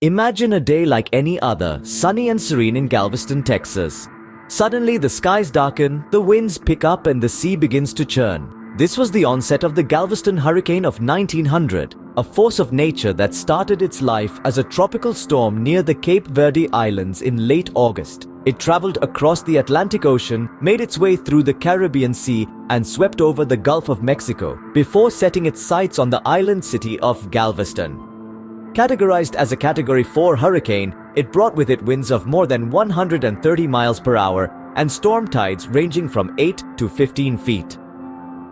Imagine a day like any other, sunny and serene in Galveston, Texas. Suddenly the skies darken, the winds pick up and the sea begins to churn. This was the onset of the Galveston hurricane of 1900, a force of nature that started its life as a tropical storm near the Cape Verde Islands in late August. It traveled across the Atlantic Ocean, made its way through the Caribbean Sea and swept over the Gulf of Mexico before setting its sights on the island city of Galveston. Categorized as a Category 4 hurricane, it brought with it winds of more than 130 miles per hour and storm tides ranging from 8 to 15 feet.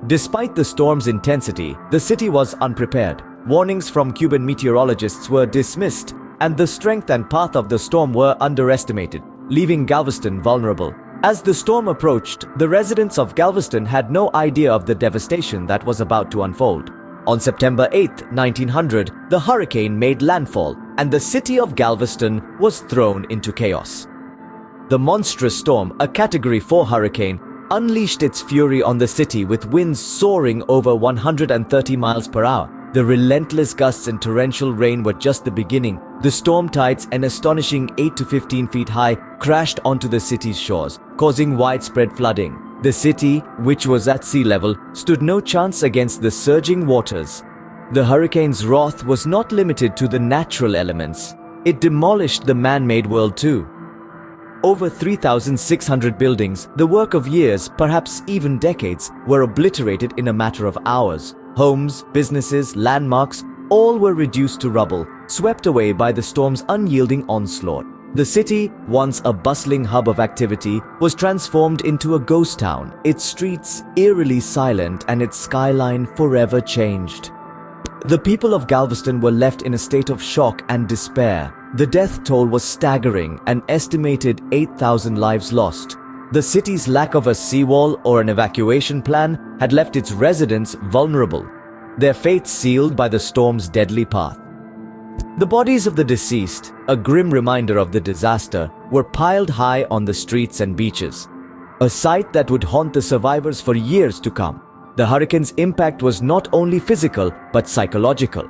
Despite the storm's intensity, the city was unprepared. Warnings from Cuban meteorologists were dismissed, and the strength and path of the storm were underestimated, leaving Galveston vulnerable. As the storm approached, the residents of Galveston had no idea of the devastation that was about to unfold. On September 8, 1900, the hurricane made landfall, and the city of Galveston was thrown into chaos. The monstrous storm, a Category 4 hurricane, unleashed its fury on the city with winds soaring over 130 miles per hour. The relentless gusts and torrential rain were just the beginning. The storm tides, an astonishing 8 to 15 feet high, crashed onto the city's shores, causing widespread flooding. The city, which was at sea level, stood no chance against the surging waters. The hurricane's wrath was not limited to the natural elements. It demolished the man-made world too. Over 3,600 buildings, the work of years, perhaps even decades, were obliterated in a matter of hours. Homes, businesses, landmarks, all were reduced to rubble, swept away by the storm's unyielding onslaught. The city, once a bustling hub of activity, was transformed into a ghost town, its streets eerily silent and its skyline forever changed. The people of Galveston were left in a state of shock and despair. The death toll was staggering, an estimated 8,000 lives lost. The city's lack of a seawall or an evacuation plan had left its residents vulnerable, their fates sealed by the storm's deadly path. The bodies of the deceased, a grim reminder of the disaster, were piled high on the streets and beaches, a sight that would haunt the survivors for years to come. The hurricane's impact was not only physical but psychological.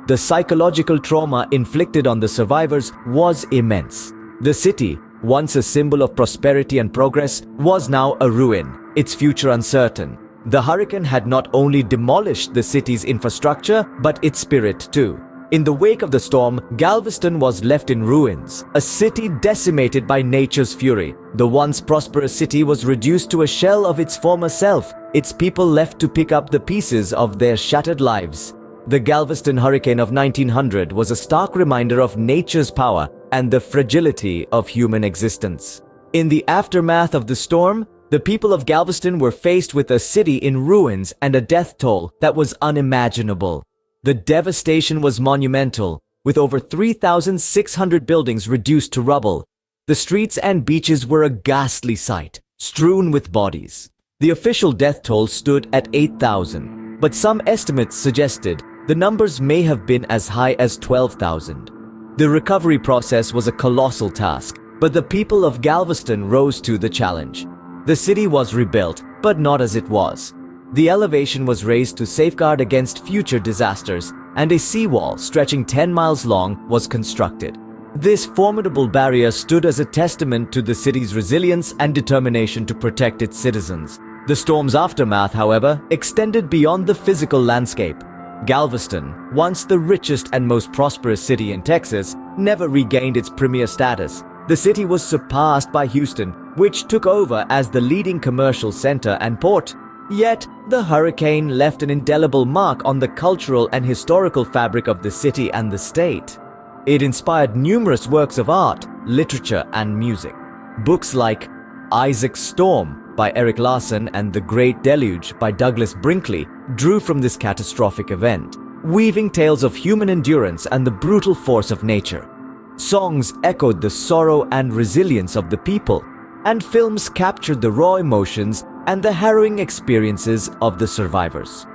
The psychological trauma inflicted on the survivors was immense. The city, once a symbol of prosperity and progress, was now a ruin, its future uncertain. The hurricane had not only demolished the city's infrastructure but its spirit too. In the wake of the storm, Galveston was left in ruins, a city decimated by nature's fury. The once prosperous city was reduced to a shell of its former self, its people left to pick up the pieces of their shattered lives. The Galveston hurricane of 1900 was a stark reminder of nature's power and the fragility of human existence. In the aftermath of the storm, the people of Galveston were faced with a city in ruins and a death toll that was unimaginable. The devastation was monumental, with over 3,600 buildings reduced to rubble. The streets and beaches were a ghastly sight, strewn with bodies. The official death toll stood at 8,000, but some estimates suggested the numbers may have been as high as 12,000. The recovery process was a colossal task, but the people of Galveston rose to the challenge. The city was rebuilt, but not as it was. The elevation was raised to safeguard against future disasters, and a seawall stretching 10 miles long was constructed. This formidable barrier stood as a testament to the city's resilience and determination to protect its citizens. The storm's aftermath, however, extended beyond the physical landscape. Galveston, once the richest and most prosperous city in Texas, never regained its premier status. The city was surpassed by Houston, which took over as the leading commercial center and port. Yet, the hurricane left an indelible mark on the cultural and historical fabric of the city and the state. It inspired numerous works of art, literature, and music. Books like Isaac's Storm by Eric Larson and The Great Deluge by Douglas Brinkley drew from this catastrophic event, weaving tales of human endurance and the brutal force of nature. Songs echoed the sorrow and resilience of the people, and films captured the raw emotions and the harrowing experiences of the survivors.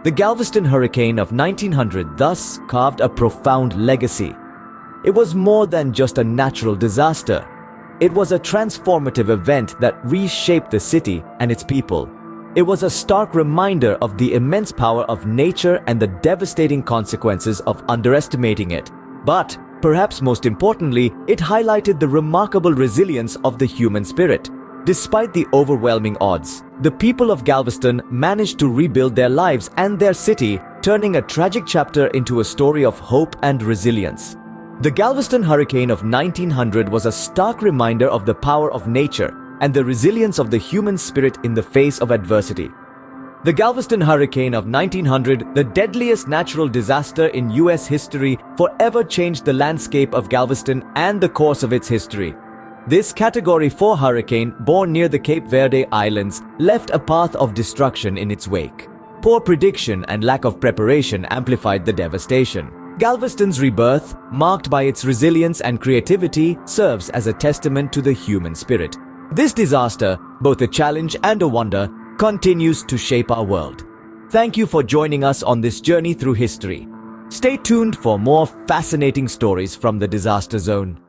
The Galveston hurricane of 1900 thus carved a profound legacy. It was more than just a natural disaster. It was a transformative event that reshaped the city and its people. It was a stark reminder of the immense power of nature and the devastating consequences of underestimating it. But Perhaps most importantly, it highlighted the remarkable resilience of the human spirit. Despite the overwhelming odds, the people of Galveston managed to rebuild their lives and their city, turning a tragic chapter into a story of hope and resilience. The Galveston hurricane of 1900 was a stark reminder of the power of nature and the resilience of the human spirit in the face of adversity. The Galveston hurricane of 1900, the deadliest natural disaster in US history, forever changed the landscape of Galveston and the course of its history. This Category 4 hurricane, born near the Cape Verde Islands, left a path of destruction in its wake. Poor prediction and lack of preparation amplified the devastation. Galveston's rebirth, marked by its resilience and creativity, serves as a testament to the human spirit. This disaster, both a challenge and a wonder, continues to shape our world. Thank you for joining us on this journey through history. Stay tuned for more fascinating stories from the disaster zone.